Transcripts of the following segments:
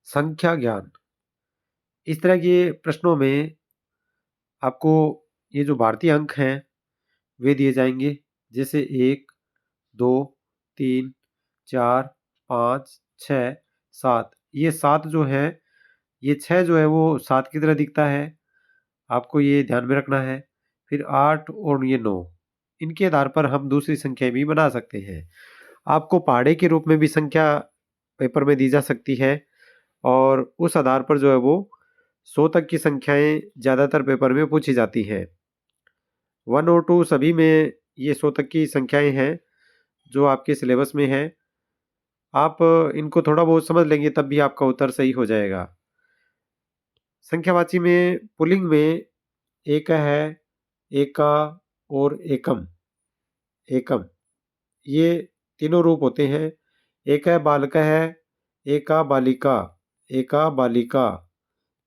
संख्या ज्ञान। इस तरह के प्रश्नों में आपको ये जो भारतीय अंक हैं वे दिए जाएंगे, जैसे 1, 2, 3, 4, 5, 6, 7। ये 7 जो है, ये 6 जो है वो 7 की तरह दिखता है, आपको ये ध्यान में रखना है। फिर 8 और ये 9, इनके आधार पर हम दूसरी संख्याएं भी बना सकते हैं। आपको पहाड़े के रूप में भी संख्या पेपर में दी जा सकती है, और उस आधार पर जो है वो 100 तक की संख्याएं ज़्यादातर पेपर में पूछी जाती हैं। 1 और 2 सभी में ये 100 तक की संख्याएं हैं जो आपके सिलेबस में है। आप इनको थोड़ा बहुत समझ लेंगे तब भी आपका उत्तर सही हो जाएगा। संख्यावाची में पुल्लिंग में एक है, एका और एकम। एकम, ये तीनों रूप होते हैं। एक है बालक है, एका बालिका, एका बालिका,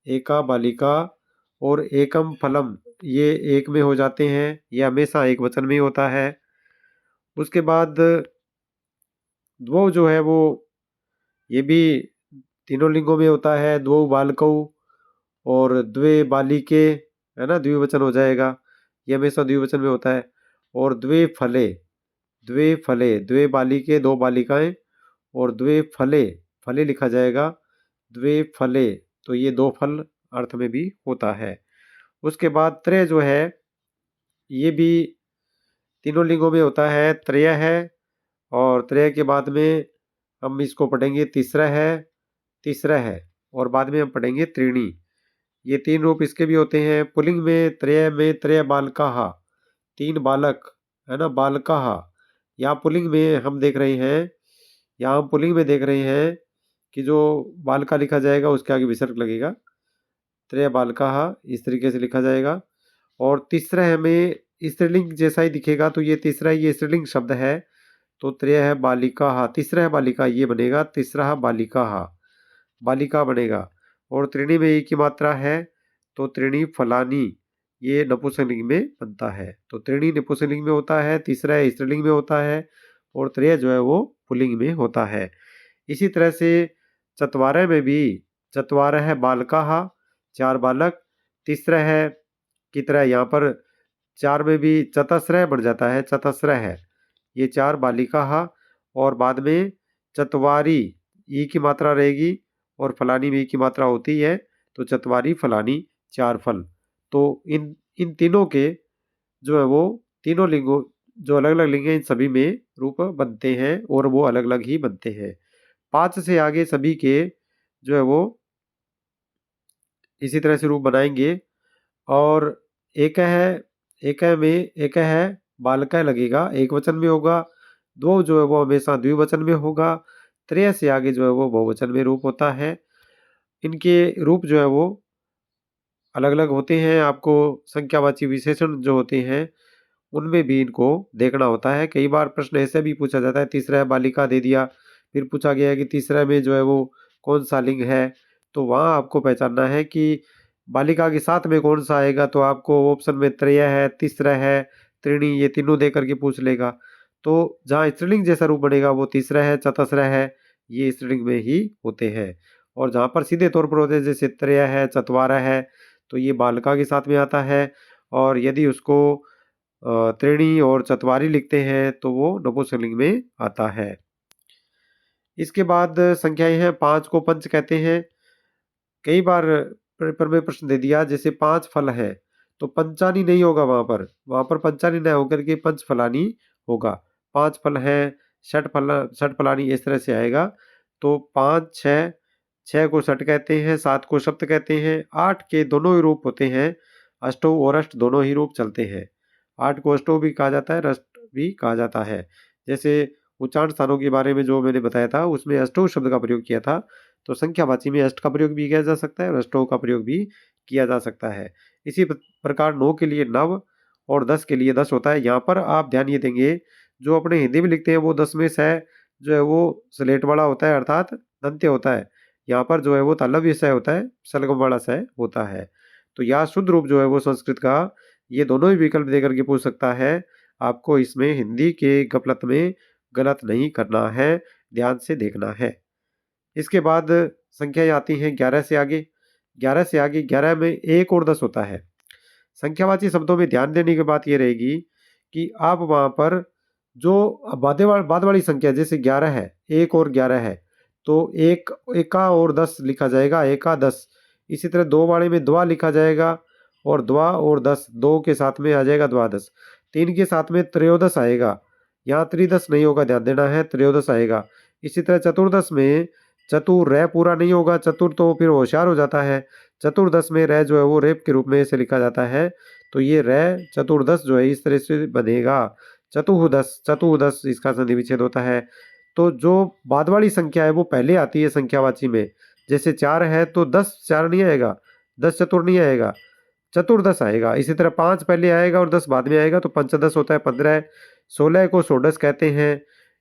एका बालिका और एकम फलम, ये एक में हो जाते हैं। ये हमेशा एक वचन में ही होता है। उसके बाद द्वौ जो है वो, ये भी तीनों लिंगों में होता है। द्वौ बालकौ और द्वे बालिके, है ना, द्विवचन हो जाएगा। ये हमेशा द्विवचन में होता है। और द्वे फले, द्वे फले, द्वे बालिके, दो बालिकाएं, और द्वे फले, फले लिखा जाएगा, द्वे फले, तो ये दो फल अर्थ में भी होता है। उसके बाद त्रय जो है, ये भी तीनों लिंगों में होता है। त्रय है, और त्रय के बाद में हम इसको पढ़ेंगे तीसरा है, तीसरा है, और बाद में हम पढ़ेंगे त्रीणी। ये तीन रूप इसके भी होते हैं। पुल्लिंग में त्रय बालकाः, तीन बालक, है ना, बालकाः। यहाँ पुल्लिंग में हम देख रहे हैं, यहाँ हम पुल्लिंग में देख रहे हैं कि जो बालका लिखा जाएगा उसके आगे विसर्ग लगेगा। त्रय बालकाः इस तरीके से लिखा जाएगा। और तीसरा हमें स्त्रीलिंग जैसा ही दिखेगा, तो ये तीसरा, ये स्त्रीलिंग शब्द है, तो त्रय है बालिकाः, तीसरा है बालिका, ये बनेगा तीसरा है बालिकाः, बालिका बनेगा। और त्रीणी में एक ही मात्रा है, तो त्रीणी फलानी, ये नपुंसकलिंग में बनता है। तो त्रीणी नपुंसकलिंग में होता है, तीसरा स्त्रीलिंग में होता है, और त्रय जो है वो पुल्लिंग में होता है। इसी तरह से चत्वारः में भी, चत्वारः है बालकाः, चार बालक। तीसरा है की तरह यहाँ पर चार में भी चतस्रः बन जाता है, चतस्रः है, ये चार बालिकाः। और बाद में चत्वारी, ई की मात्रा रहेगी, और फलानी में ई की मात्रा होती है, तो चत्वारी फलानी, चार फल। तो इन इन तीनों के जो है वो, तीनों लिंगों, जो अलग अलग लिंग हैं, इन सभी में रूप बनते हैं, और वो अलग अलग ही बनते हैं। 5 से आगे सभी के जो है वो इसी तरह से रूप बनाएंगे। और एक है, एक है में एक है बालका लगेगा, एक वचन में होगा। दो जो है वो हमेशा द्विवचन में होगा। त्रय से आगे जो है वो बहुवचन में रूप होता है। इनके रूप जो है वो अलग अलग होते हैं। आपको संख्यावाची विशेषण जो होते हैं उनमें भी इनको देखना होता है। कई बार प्रश्न ऐसे भी पूछा जाता है, तीसरा है बालिका दे दिया, फिर पूछा गया है कि तीसरा में जो है वो कौन सा लिंग है, तो वहाँ आपको पहचानना है कि बालिका के साथ में कौन सा आएगा। तो आपको ऑप्शन में त्रय है, तीसरा है, त्रीणी, ये तीनों दे करके पूछ लेगा। तो जहाँ स्त्रीलिंग जैसा रूप बनेगा वो तीसरा है, चतस्र है, ये स्त्रीलिंग में ही होते हैं। और जहाँ पर सीधे तौर पर होते हैं, जैसे त्रय है, चतवारा है, तो ये बालिका के साथ में आता है। और यदि उसको त्रीणी और चतवारी लिखते हैं तो वो नपुंसकलिंग में आता है। इसके बाद संख्याएं हैं, 5 को पंच कहते हैं। कई बार पेपर में प्रश्न दे दिया, जैसे 5 फल है, तो पंचानी नहीं होगा, वहां पर पंचानी न होकर के पंच फलानी होगा। 5 फल है, षट फलानी, इस तरह से आएगा। तो 5, 6, 6 को षट कहते हैं, 7 को सप्त कहते हैं। 8 के दोनों ही रूप होते हैं, अष्टौ और अष्ट दोनों ही रूप चलते हैं। 8 को अष्टौ भी कहा जाता है, रष्ट भी कहा जाता है। जैसे उच्चारण स्थानों के बारे में जो मैंने बताया था, उसमें अष्टौ शब्द का प्रयोग किया था, तो संख्यावाची में अष्ट का प्रयोग भी किया जा सकता है और अष्टौ का प्रयोग भी किया जा सकता है। इसी प्रकार 9 के लिए 9 और 10 के लिए 10 होता है। यहाँ पर आप ध्यान ये देंगे, जो अपने हिंदी में लिखते हैं वो 10 में स जो है वो स्लेट वाला होता है, अर्थात दंत्य होता है। यहाँ पर जो है वो तालव्य स होता है, सलगम वाला स होता है। तो यहाँ शुद्ध रूप जो है वो संस्कृत का, ये दोनों ही विकल्प देकर के पूछ सकता है। आपको इसमें हिंदी के गफलत में गलत नहीं करना है, ध्यान से देखना है। इसके बाद संख्याएं आती हैं 11 से आगे। 11 से आगे 11 में 1 और 10 होता है। संख्यावाची शब्दों में ध्यान देने की बात ये रहेगी कि आप वहाँ पर जो बाद वाली संख्या जैसे 11 है, 1 और 11 है, तो 1 एका और 10 लिखा जाएगा, एका 10। इसी तरह 2 वाले में द्वा लिखा जाएगा और द्वा और 10, 2 के साथ में आ जाएगा द्वादश। 3 के साथ में त्रयोदश आएगा, यहाँ त्रिदश नहीं होगा, ध्यान देना है, त्रयोदश आएगा। इसी तरह चतुर्दश में चतुर रै पूरा नहीं होगा, चतुर तो फिर होशियार हो जाता है। चतुर्दश में रै जो है वो रेप के रूप में ऐसे लिखा जाता है, तो ये रै चतुर्दश जो है इस तरह से बनेगा। चतुर्दश, चतुर्दश इसका संधि विच्छेद होता है। तो जो बाद वाली संख्या है वो पहले आती है संख्यावाची में, जैसे 4 है तो 10 4 नहीं आएगा, 10 चतुर नहीं आएगा, चतुर्दश आएगा। इसी तरह 5 पहले आएगा और 10 बाद में आएगा, तो पंचदश होता है 15। 16 को षोडश कहते हैं।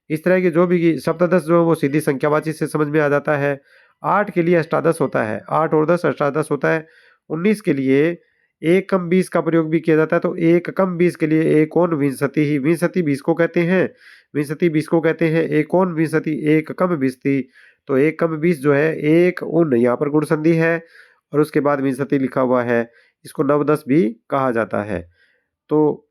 इस तरह की जो भी सप्तदश जो है वो सीधी संख्यावाची से समझ में आ जाता है। 8 के लिए अष्टादश होता है, 8 और 10 अष्टादश होता है। 19 के लिए 1 कम 20 का प्रयोग भी किया जाता है, तो 1 कम 20 के लिए एकोन विंशति ही, विंशति 20 को कहते हैं, विंशति 20 को कहते हैं, एकोन विंशति 1 कम 20 थी, तो 1 कम 20 जो है 1 उन, यहाँ पर गुण संधि है और उसके बाद विंशति लिखा हुआ है, इसको नवदश भी कहा जाता है। तो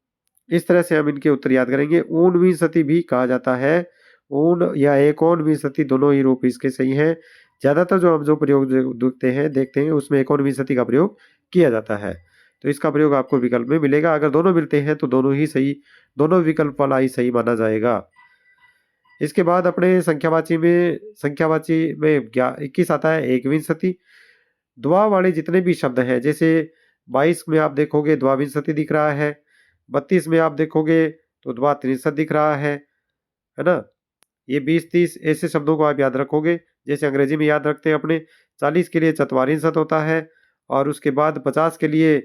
इस तरह से हम इनके उत्तर याद करेंगे। ऊन विंशति भी कहा जाता है, ऊन या एकोन विंशति दोनों ही रूप इसके सही हैं। ज़्यादातर जो हम जो प्रयोग देखते हैं उसमें एकोन विंशति का प्रयोग किया जाता है, तो इसका प्रयोग आपको विकल्प में मिलेगा। अगर दोनों मिलते हैं तो दोनों ही सही, दोनों विकल्प वाला ही सही माना जाएगा। इसके बाद अपने संख्यावाची में 21 आता है एकविंशति। द्वा वाले जितने भी शब्द हैं, जैसे 22 में आप देखोगे द्वाविंशति दिख रहा है, 32 में आप देखोगे तो द्वा त्रिंशत दिख रहा है ना। ये 20-30 ऐसे शब्दों को आप याद रखोगे, जैसे अंग्रेजी में याद रखते हैं अपने। 40 के लिए चत्वारिंशत होता है और उसके बाद 50 के लिए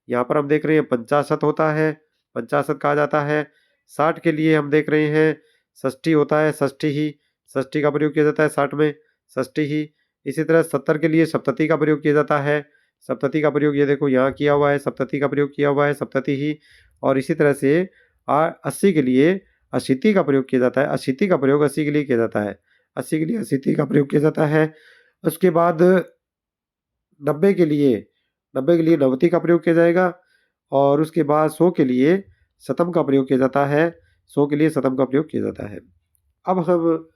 यहाँ पर हम देख रहे हैं पंचाशत होता है, पंचाशत कहा जाता है। 60 के लिए हम देख रहे हैं षष्ठी होता है, षष्ठी ही, षष्ठी का प्रयोग किया जाता है 60 में, षष्ठी ही। इसी तरह 70 के लिए सप्तति का प्रयोग किया जाता है, सप्तति का प्रयोग ये देखो यहाँ किया हुआ है, सप्तति का प्रयोग किया हुआ है, सप्तति ही। और इसी तरह से 80 के लिए अशीति का प्रयोग किया जाता है, अशीति का प्रयोग 80 के लिए किया जाता है, 80 के लिए अशीति का प्रयोग किया जाता है। उसके बाद 90 के लिए नवति का प्रयोग किया जाएगा और उसके बाद 100 के लिए शतम का प्रयोग किया जाता है, 100 के लिए शतम का प्रयोग किया जाता है। अब हम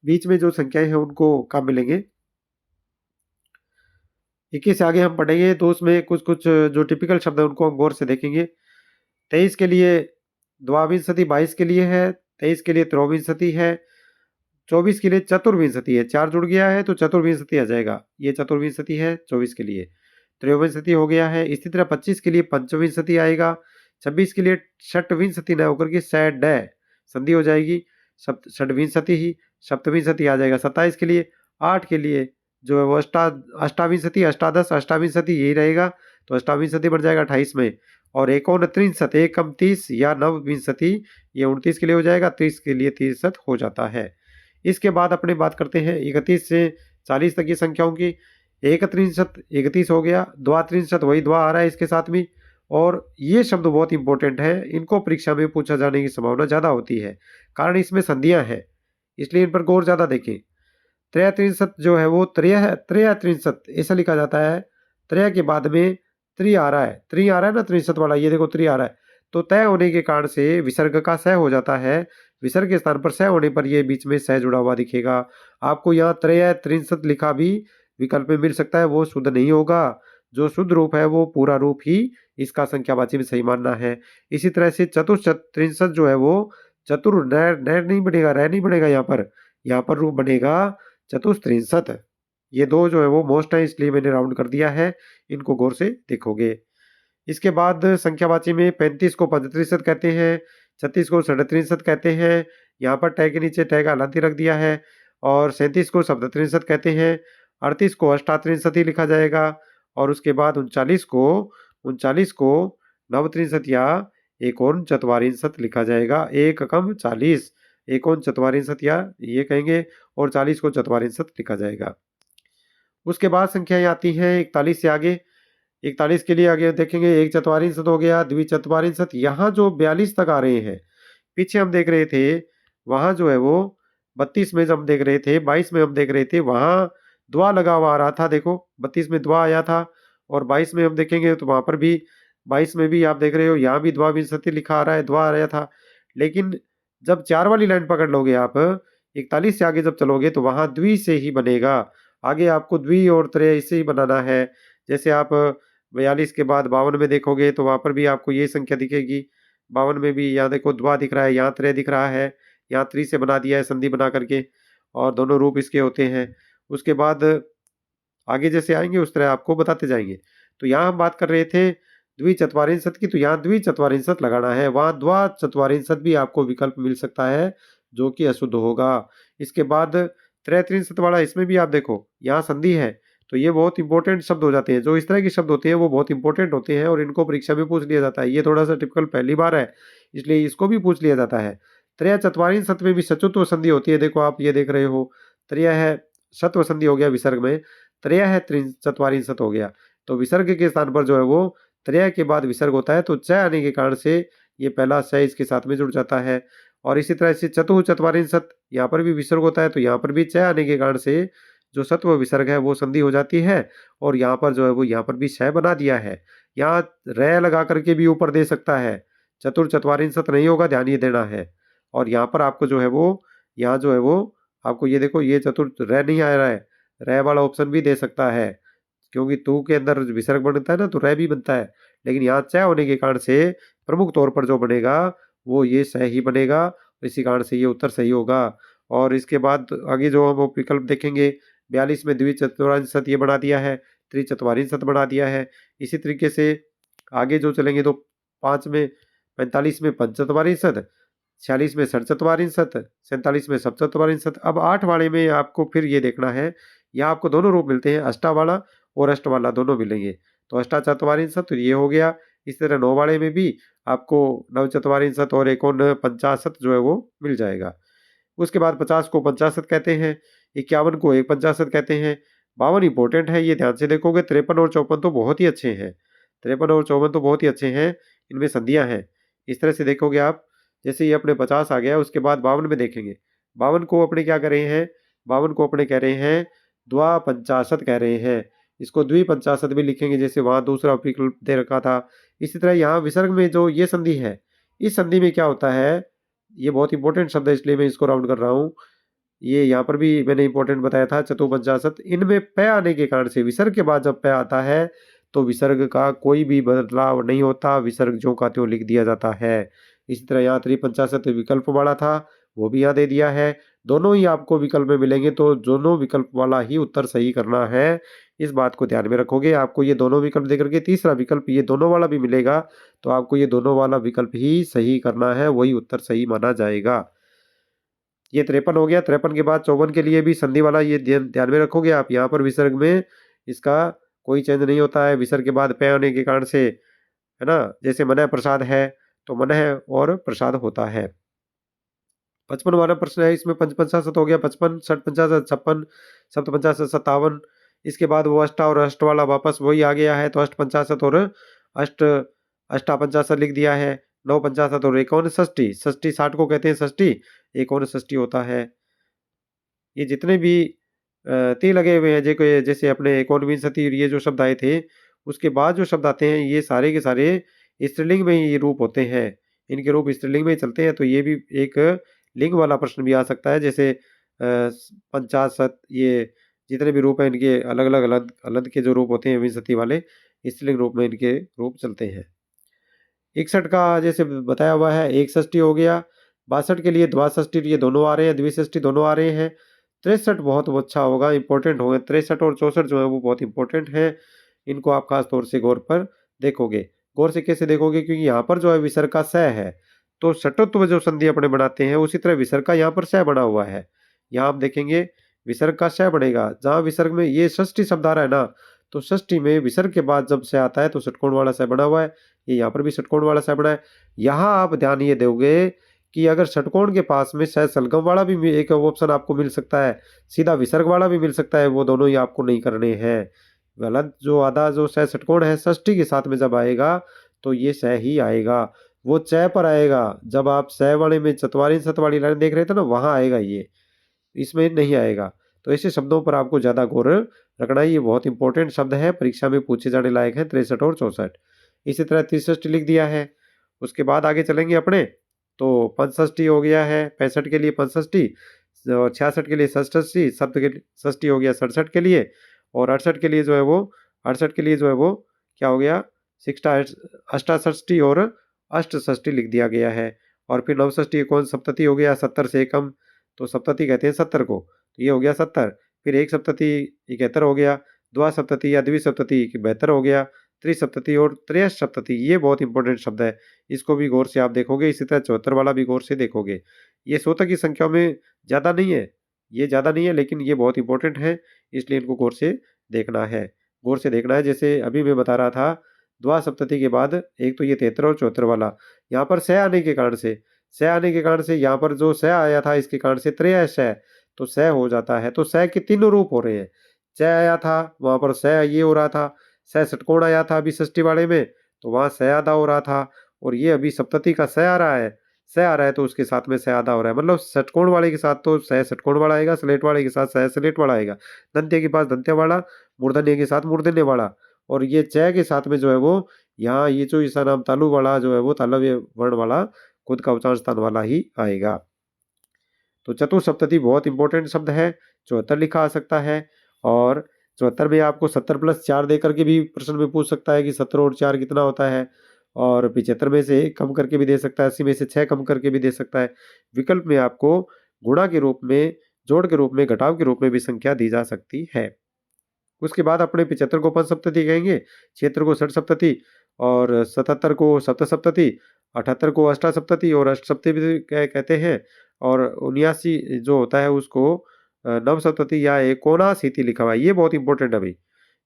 बीच में जो संख्याएं हैं उनको कब मिलेंगे, 21 से आगे हम पढ़ेंगे तो उसमें कुछ कुछ जो टिपिकल शब्द है उनको हम गौर से देखेंगे। 23 के लिए द्वाविंशति 22 के लिए है, 23 के लिए त्रयोविंशति है, 24 के लिए चतुर्विंशति है, 4 जुड़ गया है तो चतुर्विंशति आ जाएगा, ये चतुर्विंशति है 24 के लिए, त्रयोविंशति हो गया है। इसी तरह 25 के लिए पंचविंशति आएगा, 26 के लिए षटविंशति न होकर के षड संधि हो जाएगी, षटविंशति ही, सप्तविंशति आ जाएगा। 27 के लिए 8 के लिए जो है वो अष्टाविंशति, अष्टादश, अष्टाविंशति यही रहेगा, तो अष्टाविंशति बढ़ जाएगा 28 में। और एकोन त्रिंशत, 1 कम 30 या नवविंशति, ये 29 के लिए हो जाएगा, 30 के लिए 30 हो जाता है। इसके बाद अपने बात करते हैं 31 से 40 तक की संख्याओं की। एकत्रिंशत 31 हो गया, द्वात्रिंशत वही द्वा आ रहा है इसके साथ में। और ये शब्द बहुत इंपॉर्टेंट है, इनको परीक्षा में पूछा जाने की संभावना ज़्यादा होती है, कारण इसमें संधियां हैं, इसलिए इन पर गौर ज़्यादा देखें। त्रयात्रिंशत जो है वो त्रयात्रिंशत ऐसा लिखा जाता है, त्रय के बाद में त्रि आ रहा है ना, त्रिंशत वाला, ये देखो त्रि आ रहा है, तो तय होने के कारण से विसर्ग का स हो जाता है, विसर्ग के स्थान पर स होने पर ये बीच में स जुड़ा हुआ दिखेगा। आपको यहाँ त्रयात्रिंशत लिखा भी विकल्प में मिल सकता है, वो शुद्ध नहीं होगा, जो शुद्ध रूप है वो पूरा रूप ही इसका संख्यावाची में सही मानना है। इसी तरह से चतुर्त्रिंशत जो है वो चतुर नैर नहीं बनेगा, रह नहीं बनेगा, यहाँ पर रूप बनेगा चतुस्त्रिंशत। ये दो जो है वो मोस्ट है, इसलिए मैंने राउंड कर दिया है, इनको गौर से देखोगे। इसके बाद संख्यावाची में 35 को पंचत्रिंशत कहते हैं, 36 को षड्त्रिंशत कहते हैं, यहाँ पर टै के नीचे टै का हलांती रख दिया है। और 37 को सप्तत्रिंशत कहते हैं, 38 को अष्टात्रिंशत ही लिखा जाएगा। और उसके बाद 39 को नवत्रिंशत या एकोन चत्वारिंशत लिखा जाएगा, 1 कम 40, एकोन चत्वारिंशत या ये कहेंगे, और 40 को चत्वारिंशत लिखा जाएगा। उसके बाद संख्याएं आती हैं 41 से आगे। 41 के लिए आगे देखेंगे, एक चत्वारिंशत हो गया, द्विचत्वारिंशत, यहाँ जो 42 तक आ रहे हैं, पीछे हम देख रहे थे वहाँ जो है वो 32 में हम देख रहे थे, 22 में हम देख रहे थे, वहाँ द्वा लगा हुआ आ रहा था, देखो 32 में द्वा आया था, और 22 में हम देखेंगे तो वहाँ पर भी 22 में भी आप देख रहे हो यहाँ भी द्वा विंशति लिखा आ रहा है, द्वा आ रहा था। लेकिन जब 4 वाली लाइन पकड़ लोगे आप, 41 से आगे जब चलोगे तो वहाँ द्वि से ही बनेगा। आगे आपको द्वि और त्रय इससे ही बनाना है। जैसे आप 42 के बाद 52 में देखोगे तो वहाँ पर भी आपको ये संख्या दिखेगी। 52 में भी यहाँ देखो द्वा दिख रहा है, यहाँ त्रय दिख रहा है, यहाँ त्रि से बना दिया है संधि बना करके, और दोनों रूप इसके होते हैं। उसके बाद आगे जैसे आएँगे उस तरह आपको बताते जाएँगे। तो यहाँ हम बात कर रहे थे द्विचत्वारिंशत् की, तो यहाँ द्विचत्वारिंशत् लगाना है, वहाँ द्वाचत्वारिंशत् भी आपको विकल्प मिल सकता है, जो कि अशुद्ध होगा। इसके बाद त्रैत्रिंशत् वाला, इसमें भी आप देखो यहाँ संधि है, तो ये बहुत इंपॉर्टेंट शब्द हो जाते हैं। जो इस तरह के शब्द होते हैं वो बहुत इंपॉर्टेंट होते हैं और इनको परीक्षा में पूछ लिया जाता है। ये थोड़ा-सा टिपिकल पहली बार है, इसलिए इसको भी पूछ लिया जाता है। त्रयचत्वारिंशत् में भी सचुत्व संधि होती है, देखो आप ये देख रहे हो, त्रय है, षत्व संधि हो गया विसर्ग में, त्रय है चत्वारिंशत् हो गया। तो विसर्ग के स्थान पर जो है वो त्रय के बाद विसर्ग होता है, तो च आने के कारण से ये पहला स इसके साथ में जुड़ जाता है। और इसी तरह से चतुश्चत्वारिंशत्, यहाँ पर भी विसर्ग होता है, तो यहाँ पर भी च आने के कारण से जो सत्व विसर्ग है वो संधि हो जाती है, और यहाँ पर जो है वो यहाँ पर भी श बना दिया है। यहाँ रै लगा करके भी ऊपर दे सकता है, चतुर्चत्वारिंशत् नहीं होगा, ध्यान ये देना है। और यहाँ पर आपको जो है वो, यहाँ जो है वो आपको ये देखो, ये चतुर्थ रै नहीं आ रहा है, रै वाला ऑप्शन भी दे सकता है, क्योंकि तू के अंदर विसर्ग बनता है ना, तो रै भी बनता है। लेकिन यहाँ च होने के कारण से प्रमुख तौर पर जो बनेगा वो ये स ही बनेगा, इसी कारण से ये उत्तर सही होगा। और इसके बाद आगे जो हम विकल्प देखेंगे, 42 में द्विचत्वारिंशत् ये बना दिया है, त्रिचत्वारिंशत् बना दिया है। इसी तरीके से आगे जो चलेंगे तो 5 में 45 में पंचचत्वारिंशत्, 46 में षट्चत्वारिंशत्, 47 में सप्तचत्वारिंशत्। अब 8 वाले में आपको फिर ये देखना है, यहाँ आपको दोनों रूप मिलते हैं, अष्टा वाला और अष्ट वाला दोनों मिलेंगे। तो अष्टाचत्वारिंशत् तो ये हो गया। इस तरह 9 वाले में भी आपको नवचत्वारिंशत् और एकोनपचाशत् जो है वो मिल जाएगा। उसके बाद 50 को पंचाशत् कहते हैं, 51 को एक पंचाशत् कहते हैं, 52 इंपॉर्टेंट है, ये ध्यान से देखोगे। 53 और 54 तो बहुत ही अच्छे हैं, 53 और 54 तो बहुत ही अच्छे हैं, इनमें संधियाँ हैं। इस तरह से देखोगे आप, जैसे ये अपने 50 आ गया, उसके बाद 52 में देखेंगे। 52 को अपने क्या कर रहे हैं, 52 को अपने कह रहे हैं द्वापंचाशत् कह रहे हैं। इसको द्विपंचाशत् भी लिखेंगे, जैसे वहाँ दूसरा विकल्प दे रखा था। इसी तरह यहाँ विसर्ग में जो ये संधि है, इस संधि में क्या होता है, ये बहुत इंपॉर्टेंट शब्द है, इसलिए मैं इसको राउंड कर रहा हूँ। ये यहाँ पर भी मैंने इंपॉर्टेंट बताया था, चतुपंचाशत्। इनमें प आने के कारण से, विसर्ग के बाद जब प आता है तो विसर्ग का कोई भी बदलाव नहीं होता, विसर्ग ज्यों का त्यों लिख दिया जाता है। इसी तरह यहाँ त्रिपंचाशत् विकल्प वाला था, वो भी यहाँ दे दिया है। दोनों ही आपको विकल्प में मिलेंगे, तो दोनों विकल्प वाला ही उत्तर सही करना है। इस बात को ध्यान में रखोगे, आपको ये दोनों विकल्प देकर के तीसरा विकल्प ये दोनों वाला भी मिलेगा, तो आपको ये दोनों वाला विकल्प ही सही करना है, वही उत्तर सही माना जाएगा। ये 53 हो गया। 53 के बाद 54 के लिए भी संधि वाला ये ध्यान में रखोगे आप। यहाँ पर विसर्ग में इसका कोई चेंज नहीं होता है, विसर्ग के बाद पे होने के कारण से, है ना। जैसे मनः प्रसाद है तो मनः और प्रसाद होता है। 55 वाला प्रश्न है, इसमें पंचपंचाशत् हो गया, 55, षटपंचाशत्, 56, सप्तपंचाशत्, 57। इसके बाद वो अष्टा और अष्ट वाला वापस वही आ गया है, तो अष्टपंचाशत् और अष्ट अष्टापंचाशत् लिख दिया है। नवपंचाशत् और एकावन षष्ठी, षष्ठी 60 को कहते हैं षष्ठी, एकावन षष्ठी होता है। ये जितने भी ती लगे हुए हैं, जैसे अपने एकोनविंशति ये जो शब्द आए थे, उसके बाद जो शब्द आते हैं ये सारे के सारे स्त्रीलिंग में ही रूप होते हैं। इनके रूप स्त्रीलिंग में ही चलते हैं, तो ये भी एक लिंग वाला प्रश्न भी आ सकता है। जैसे पंचाशत, ये जितने भी रूप हैं इनके अलग अलग अलग के जो रूप होते हैं विंशति वाले, स्त्रीलिंग रूप में इनके रूप चलते हैं। 61 का जैसे बताया हुआ है, एक षष्ठी हो गया। 62 के लिए द्वाषष्ठी, ये दोनों आ रहे हैं, द्विषष्ठी दोनों आ रहे हैं। 63 बहुत अच्छा होगा, इंपॉर्टेंट होगा। 63 और 64 जो है वो बहुत इंपॉर्टेंट है, इनको आप खास तौर से गौर पर देखोगे। गौर से कैसे देखोगे, क्योंकि यहाँ पर जो है विसर्ग का स है, तो षटोत्व जो संधि अपने बनाते हैं उसी तरह विसर्ग का यहाँ पर स बना हुआ है। यहाँ आप देखेंगे विसर्ग का स बनेगा, जहाँ विसर्ग में ये षष्ठी शब्द आ रहा है ना, तो षष्ठी में विसर्ग के बाद जब स आता है तो षटकोण वाला स बना हुआ है। ये यहाँ पर भी षटकोण वाला स बना है। यहाँ आप ध्यान ये दोगे कि अगर षटकोण के पास में स सलगम वाला भी एक ऑप्शन आपको मिल सकता है, सीधा विसर्ग वाला भी मिल सकता है, वो दोनों ही आपको नहीं करने हैं। गलत जो आधा जो स षटकोण है षष्ठी के साथ में जब आएगा तो ये स ही आएगा, वो च पर आएगा। जब आप स वाले में चतवारिंशत् वाली लाइन देख रहे थे ना, वहाँ आएगा ये, इसमें नहीं आएगा। तो ऐसे शब्दों पर आपको ज़्यादा गौर रखना है। ये बहुत इंपॉर्टेंट शब्द है, परीक्षा में पूछे जाने लायक हैं 63 और 64। इसी तरह 63 लिख दिया है। उसके बाद आगे चलेंगे अपने, तो 65 हो गया है, 65 के लिए 65 और 66 के लिए 67, शब्द के षष्ठी हो गया 67 के लिए, और 68 के लिए जो है वो 68 के लिए जो है वो क्या हो गया, अष्टाषष्ठी और अष्टषष्ठी लिख दिया गया है। और फिर नवषष्ठी एकोन सप्तति हो गया 70 से एकम, तो सप्तति कहते हैं 70 को, तो ये हो गया 70। फिर एक सप्तति 71 हो गया, द्विसप्तति या द्विसप्तति 72 हो गया, त्रिसप्तति और त्रयसप्तति, ये बहुत इंपॉर्टेंट शब्द है, इसको भी गौर से आप देखोगे। इसी तरह 74 वाला भी गौर से देखोगे। ये 100 तक की संख्या में ज़्यादा नहीं है, ये ज़्यादा नहीं है, लेकिन ये बहुत इंपॉर्टेंट है, इसलिए इनको गौर से देखना है। गौर से देखना है, जैसे अभी मैं बता रहा था, द्विसप्तति के बाद एक तो ये 73 और 74 वाला, यहाँ पर स आने के कारण से, स आने के कारण से यहाँ पर जो स आया था इसके कारण से त्रय स, तो स हो जाता है। तो स के तीनों रूप हो रहे हैं। च आया था, वहाँ पर स ये हो रहा था, स षटकोण आया था अभी षष्ठी वाले में, तो वहाँ स आधा हो रहा था, और ये अभी सप्तति का स आ रहा है, स आ रहा है तो उसके साथ में स आधा हो रहा है। मतलब षटकोण वाले के साथ तो स षटकोण वाला आएगा, स्लेट वाले के साथ स स्लेट वाला आएगा, दंत्य के पास दंत्य वाला, मूर्धन्य के साथ मूर्धन्य वाला, और ये च के साथ में जो है वो यहाँ ये जो इसका नाम तालु वाला जो है वो तालव्य वर्ण वाला खुद का उच्चारण स्थान वाला ही आएगा। तो चतुसप्तति बहुत इंपॉर्टेंट शब्द है, 74 लिखा आ सकता है। और 74 में आपको 70 + 4 दे करके भी प्रश्न में पूछ सकता है कि 70 और 4 कितना होता है, और 75 में से 1 कम करके भी दे सकता है, 80 में से 6 कम करके भी दे सकता है। विकल्प में आपको गुणा के रूप में, जोड़ के रूप में, घटाव के रूप में भी संख्या दी जा सकती है। उसके बाद अपने 75 को पंचसप्तति कहेंगे, 76 को षटसप्तति, और 77 को सप्तसप्तति, 78 को अष्टासप्तति और अष्टसप्तति भी कहते हैं, और 79 जो होता है उसको नवसप्तति या एकोनाशीति लिखा हुआ है। ये बहुत इंपॉर्टेंट है भाई,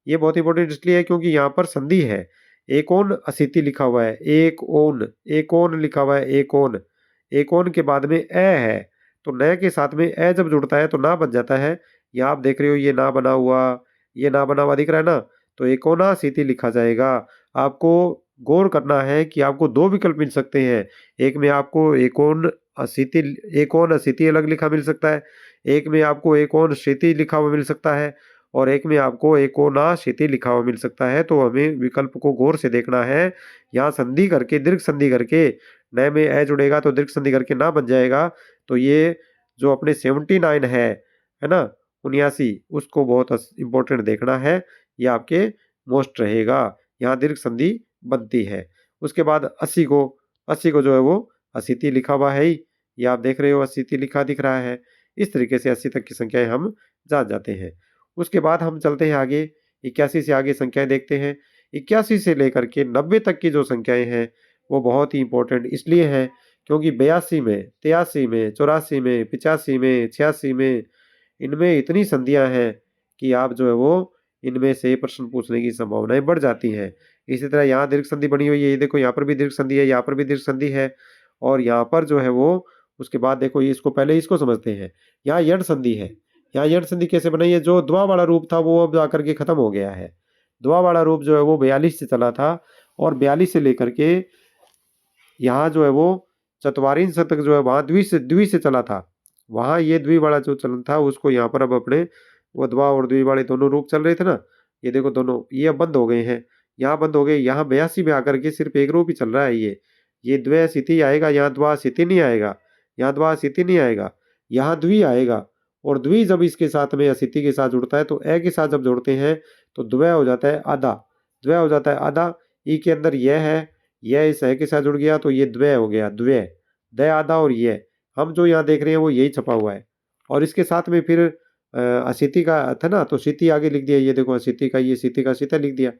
ये बहुत इंपॉर्टेंट इसलिए है क्योंकि यहाँ पर संधि है, एकोन अशीति लिखा हुआ है, एक ओन, एकोन लिखा हुआ है, एकोन, एकोन के बाद में ए है, तो न के साथ में ए जब जुड़ता है तो ना बन जाता है। यहाँ आप देख रहे हो ये ना बना हुआ, ये ना बना हुआ दिख रहा है ना, तो एकोनाशीति लिखा जाएगा। आपको गौर करना है कि आपको 2 विकल्प मिल सकते हैं, एक में आपको एकोन अशीति अलग लिखा मिल सकता है, एक में आपको एकोन शीति लिखा हुआ मिल सकता है, और एक में आपको एकोनाशीति लिखा हुआ मिल सकता है। तो हमें विकल्प को गौर से देखना है। यहाँ संधि करके, दीर्घ संधि करके, न में ए जुड़ेगा तो दीर्घ संधि करके ना बन जाएगा, तो ये जो अपने 79 है ना, 79, उसको बहुत इंपॉर्टेंट देखना है, ये आपके मोस्ट रहेगा, यहाँ दीर्घ संधि बनती है। उसके बाद 80 को जो है वो अशीति लिखा हुआ है ही, ये आप देख रहे हो अशीति लिखा दिख रहा है। इस तरीके से 80 तक की संख्याएं हम जान जाते हैं। उसके बाद हम चलते हैं आगे, 81 से आगे संख्याएं देखते हैं। 81 से लेकर के 90 तक की जो संख्याएं हैं वो बहुत ही इंपॉर्टेंट इसलिए हैं क्योंकि 82 में, 83 में, 84 में, 85 में, 86 में, इनमें इतनी संधियां हैं कि आप जो है वो इनमें से प्रश्न पूछने की संभावनाएं बढ़ जाती हैं। इसी तरह यहाँ दीर्घ संधि बनी हुई है, ये देखो यहाँ पर भी दीर्घ संधि है, यहाँ पर भी दीर्घ संधि है, और यहाँ पर जो है वो उसके बाद देखो ये इसको पहले इसको समझते हैं। यहाँ यण संधि है, यहाँ यण संधि कैसे बनाई है, जो द्वा वाला रूप था वो अब आकर के खत्म हो गया है। द्वा वाला रूप जो है वो 42 से चला था, और 42 से लेकर के यहाँ जो है वो चतवारिंश तक जो है वहाँ द्वि से चला था, वहाँ ये द्वि वाला जो चलन था उसको यहाँ पर अब अपने वो द्वा और द्वि वाले दोनों रूप चल रहे थे ना, ये देखो दोनों ये अब बंद हो गए हैं, यहाँ बंद हो गए। यहाँ 82 में आकर के सिर्फ एक रूप ही चल रहा है, ये द्वैशीति आएगा, यहाँ द्वाशीति नहीं आएगा, यहाँ द्वाशीति नहीं आएगा, यहाँ द्वि आएगा। और द्वि जब इसके साथ में अशीति के साथ जुड़ता है तो ए के साथ जब जोड़ते हैं तो द्वय हो जाता है आधा, द्वय हो जाता है आधा। ई के अंदर यह है, यह इस ए के साथ जुड़ गया तो ये द्वय हो गया, द्वय, दय आधा, और ये हम जो यहाँ देख रहे हैं वो यही छपा हुआ है। और इसके साथ में फिर अशीति का था ना, तो शीति आगे लिख दिया, ये देखो अशीति का, ये शीति का शीता लिख दिया।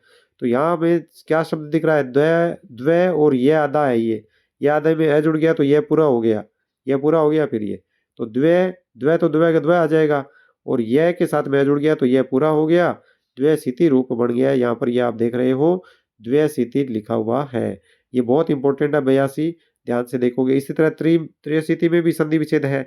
तो यहाँ में क्या शब्द दिख रहा है, द्वय, द्वय, और ये आधा है, ये आधे में ए जुड़ गया तो यह पूरा हो गया, यह पूरा हो गया। फिर ये तो द्वय, द्वय तो द्वय का द्वय आ जाएगा, और यह के साथ में जुड़ गया तो यह पूरा हो गया, द्वैशीति रूप बन गया। यहाँ पर ये आप देख रहे हो द्वैशीति लिखा हुआ है, ये बहुत इंपॉर्टेंट है 82, ध्यान से देखोगे। इसी तरह त्रयशीति में भी संधि विच्छेद है,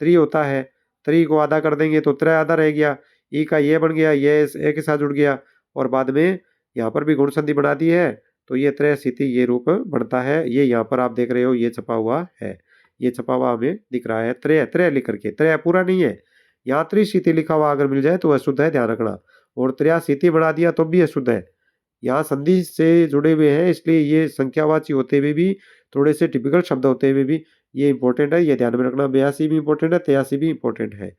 त्रि होता है, त्रि को आधा कर देंगे तो त्रय आधा रह गया, ई का ये बन गया, ये ए के साथ जुड़ गया, और बाद में यहाँ पर भी गुण संधि बना दी है, तो ये त्रयशीति ये रूप बनता है। ये यहाँ पर आप देख रहे हो ये छपा हुआ है, ये छपा हुआ हमें दिख रहा है, त्रय त्रय लिख करके, त्रय पूरा नहीं है, यहाँ त्रिशीति लिखा हुआ अगर मिल जाए तो अशुद्ध है, ध्यान रखना। और त्र्याशीति बना दिया तो भी अशुद्ध है। यहाँ संधि से जुड़े हुए हैं, इसलिए ये संख्यावाची होते हुए भी, थोड़े से टिपिकल शब्द होते हुए भी ये इंपॉर्टेंट है, ये ध्यान में रखना। 82 भी इंपॉर्टेंट है, 83 भी इंपॉर्टेंट है।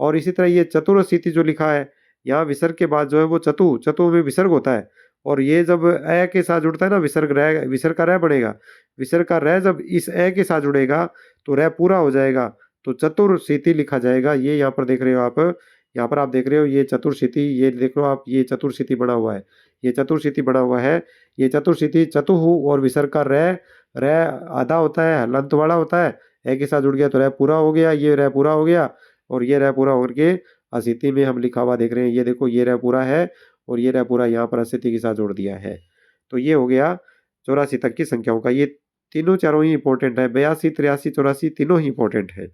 और इसी तरह ये चतुरशीति जो लिखा है, यहाँ विसर्ग के बाद जो है वो चतु में विसर्ग होता है। और ये जब अ के साथ जुड़ता है ना, विसर्ग का रह बनेगा। विसर्ग का रह जब इस अ के साथ जुड़ेगा तो रह पूरा हो जाएगा, तो चतुर्शीति लिखा जाएगा। ये यहाँ पर देख रहे हो आप, यहाँ पर आप देख रहे हो ये चतुर्शीति, ये देख लो आप, ये चतुर्शीति बना हुआ है, ये चतुर्शीति बना हुआ है। ये चतुर्शीति चतुहु और विसर्ग का रह आधा होता है, हलंत वाला होता है, ए के साथ जुड़ गया तो रह पूरा हो गया, ये रह पूरा हो गया। और ये रह पूरा होकर के असिति में हम लिखा हुआ देख रहे हैं, ये देखो ये रह पूरा है और ये रह पूरा यहाँ पर असिति के साथ जोड़ दिया है। तो ये हो गया 84 तक की संख्याओं का। ये तीनों चारों ही इंपॉर्टेंट है, 82, 83, 84 तीनों ही इंपॉर्टेंट है।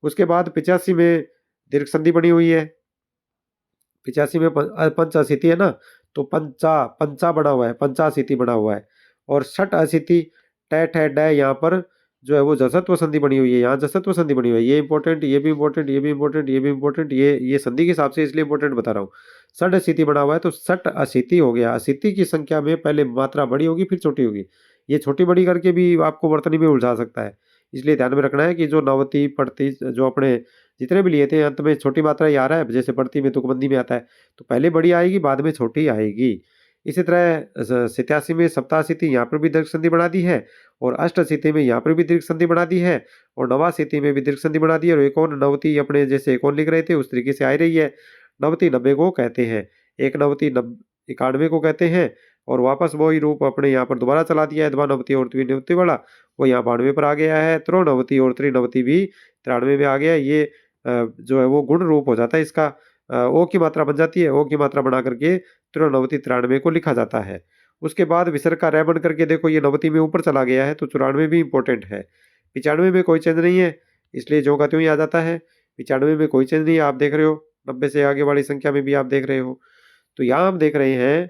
उसके बाद 85 में दीर्घ संधि बनी हुई है। 85 में पंचाशीति है ना, तो पंचा बना हुआ है, पंचाशीति बना हुआ है। और षट अशीति टैट है डै, यहाँ पर जो है वो जसत्व संधि बनी हुई है, यहाँ जसत्व संधि बनी हुई है। ये इंपॉर्टेंट, ये भी इंपॉर्टेंट, ये भी इंपॉर्टेंट, ये भी इंपॉर्टेंट, ये संधि के हिसाब से इसलिए इंपॉर्टेंट बता रहा हूँ। षट अशीति बना हुआ है तो षट अशीति हो गया। अशीति की संख्या में पहले मात्रा बड़ी होगी फिर छोटी होगी। ये छोटी बड़ी करके भी आपको वर्तनी में उलझा सकता है, इसलिए ध्यान में रखना है कि जो नवती पड़ती जो अपने जितने भी लिए थे अंत में छोटी मात्रा ही आ रहा है। जैसे पड़ती में तुकबंदी में आता है तो पहले बड़ी आएगी बाद में छोटी आएगी। इसी तरह 87 में सप्ताशीति, यहाँ पर भी दीर्घ संधि बना दी है। और अष्टशीति में यहाँ पर भी दीर्घ संधि बना दी है। और नवाशीति में भी दीर्घ संधि बना दी है। और एकोन नवती अपने जैसे एकोन लिख रहे थे उस तरीके से आ रही है। नवती 90 को कहते हैं, एक नवती 91 को कहते हैं। और वापस वही रूप अपने यहाँ पर दोबारा चला दिया है, द्वानवती और त्रिनवती वाला, वो यहाँ 92 पर आ गया है। त्रिनवती और त्रिनवती भी 93 में आ गया है। ये जो है वो गुण रूप हो जाता है इसका, ओ की मात्रा बन जाती है। ओ की मात्रा बना करके त्रिनवती 93 को लिखा जाता है। उसके बाद विसर्ग का रह बन करके देखो ये नवती में ऊपर चला गया है, तो 94 भी इंपॉर्टेंट है। 95 में कोई चेंज नहीं है, इसलिए जो का त्यों ही आ जाता है। 95 में कोई चेंज नहीं है, आप देख रहे हो। 90 से आगे वाली संख्या में भी आप देख रहे हो। तो यहाँ हम देख रहे हैं,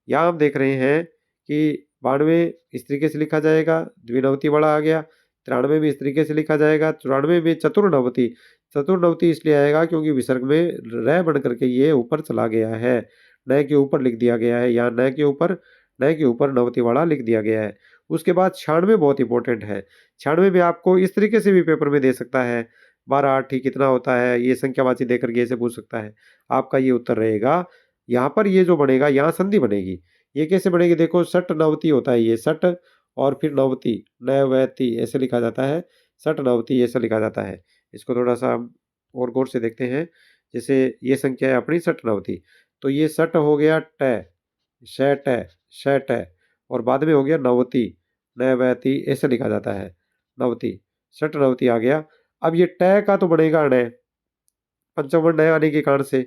यहाँ हम देख रहे हैं कि 92 इस तरीके से लिखा जाएगा, द्विनवती वाला आ गया। 93 में इस तरीके से लिखा जाएगा। 94 में चतुर्नवती, चतुर्नवती इसलिए आएगा क्योंकि विसर्ग में रह बन करके ये ऊपर चला गया है, नए के ऊपर लिख दिया गया है। यहाँ नए के ऊपर नवती वाला लिख दिया गया है। उसके बाद 96 बहुत इंपॉर्टेंट है। 96 में आपको इस तरीके से भी पेपर में दे सकता है, 12 8 ही कितना होता है, ये संख्यावाची दे करके ऐसे पूछ सकता है। आपका ये उत्तर रहेगा। यहाँ पर ये जो बनेगा, यहाँ संधि बनेगी। ये कैसे बनेगी देखो, सट नवती होता है, ये सट और फिर नवती, नवती ऐसे लिखा जाता है, सट नवती ऐसे लिखा जाता है। इसको थोड़ा सा हम और गौर से देखते हैं। जैसे ये संख्या है अपनी सट नवती, तो ये सट हो गया ट, शट और बाद में हो गया नवती, नवती ऐसे लिखा जाता है, नवती, सट नवती आ गया। अब ये ट का तो बनेगा ण, पंचम वर्ण नए आने के कारण से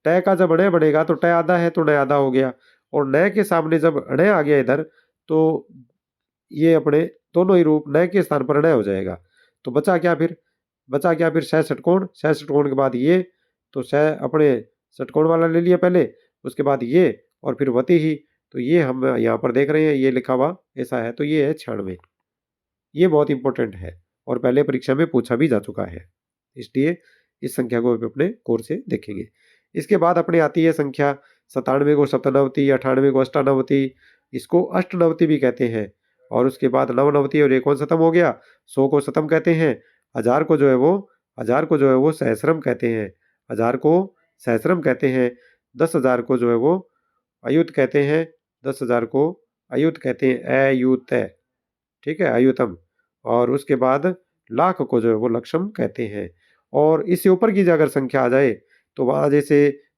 ट का जब ण बनेगा तो ट आधा है तो ण आधा हो गया। और न के सामने जब ण आ गया इधर, तो ये अपने दोनों ही रूप न के स्थान पर ण हो जाएगा। तो बचा क्या फिर, सह षटकोण, सह षटकोण के बाद ये, तो सह अपने षटकोण वाला ले लिया पहले, उसके बाद ये और फिर वती ही। तो ये हम यहाँ पर देख रहे हैं, ये लिखा हुआ ऐसा है, तो ये है 96। ये बहुत इंपॉर्टेंट है और पहले परीक्षा में पूछा भी जा चुका है, इसलिए इस संख्या को अपने कोर से देखेंगे। इसके बाद अपने आती है संख्या 97 को सप्तनवती, 98 को अष्टानवती, इसको अष्टनवती भी कहते हैं। और उसके बाद नवनवती और एकोन शतम हो गया, 100 को शतम कहते हैं। हजार को जो है वो सहस्रम कहते हैं, हजार को सहस्रम कहते हैं। 10,000 को जो है वो अयुत कहते हैं, 10,000 को अयुत कहते हैं, अयुत, ठीक है, अयुतम। और उसके बाद लाख को जो है वो लक्षम कहते हैं। और इससे ऊपर की अगर संख्या आ जाए तो वहाँ जैसे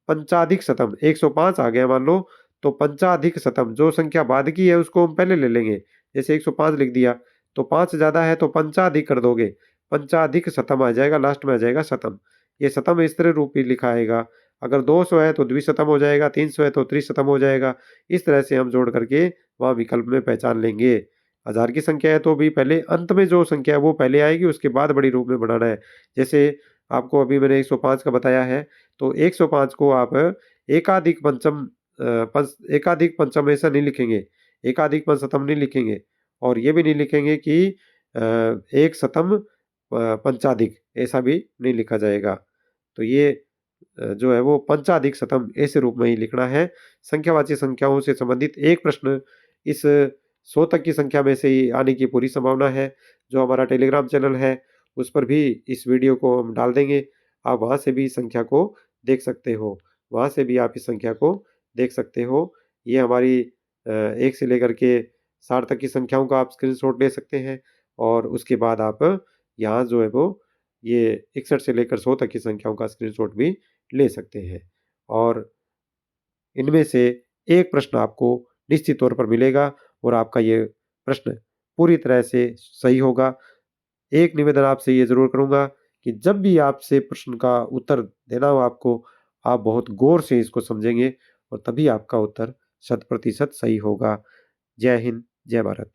पंचाधिक शतम 105 आ गया मान लो, तो पंचाधिक शतम जो संख्या बाद की है उसको हम पहले ले लेंगे। जैसे 105 लिख दिया तो 5 ज़्यादा है तो पंचाधिक कर दोगे, पंचाधिक शतम आ जाएगा, लास्ट में आ जाएगा शतम। ये शतम इस तरह रूप ही लिखा आएगा। अगर 200 है तो द्विशतम हो जाएगा, 300 है तो त्रिशतम हो जाएगा। इस तरह से हम जोड़ करके वहाँ विकल्प में पहचान लेंगे। हजार की संख्या है तो भी पहले अंत में जो संख्या है वो पहले आएगी, उसके बाद बड़ी रूप में बनाना है। जैसे आपको अभी मैंने 105 का बताया है, तो 105 को आप एकाधिक पंचम एकाधिक पंचम ऐसा नहीं लिखेंगे, एकाधिक पंचशतम नहीं लिखेंगे, और ये भी नहीं लिखेंगे कि एक शतम पंचाधिक, ऐसा भी नहीं लिखा जाएगा। तो ये जो है वो पंचाधिक शतम ऐसे रूप में ही लिखना है। संख्यावाची संख्याओं से संबंधित एक प्रश्न इस 100 तक की संख्या में से ही आने की पूरी संभावना है। जो हमारा टेलीग्राम चैनल है, उस पर भी इस वीडियो को हम डाल देंगे। आप वहाँ से भी इस संख्या को देख सकते हो। वहाँ से भी आप इस संख्या को देख सकते हो। ये हमारी 1 से लेकर के 60 तक की संख्याओं का आप स्क्रीनशॉट ले सकते हैं और उसके बाद आप यहाँ जो है वो ये 61 से लेकर 100 तक की संख्याओं का स्क्रीनशॉट भी ले सकते हैं। और इनमें से एक प्रश्न आपको निश्चित तौर पर मिलेगा और आपका ये प्रश्न पूरी तरह से सही होगा। एक निवेदन आपसे ये ज़रूर करूँगा कि जब भी आपसे प्रश्न का उत्तर देना हो आपको, आप बहुत गौर से इसको समझेंगे और तभी आपका उत्तर शत प्रतिशत सही होगा। जय हिंद, जय भारत।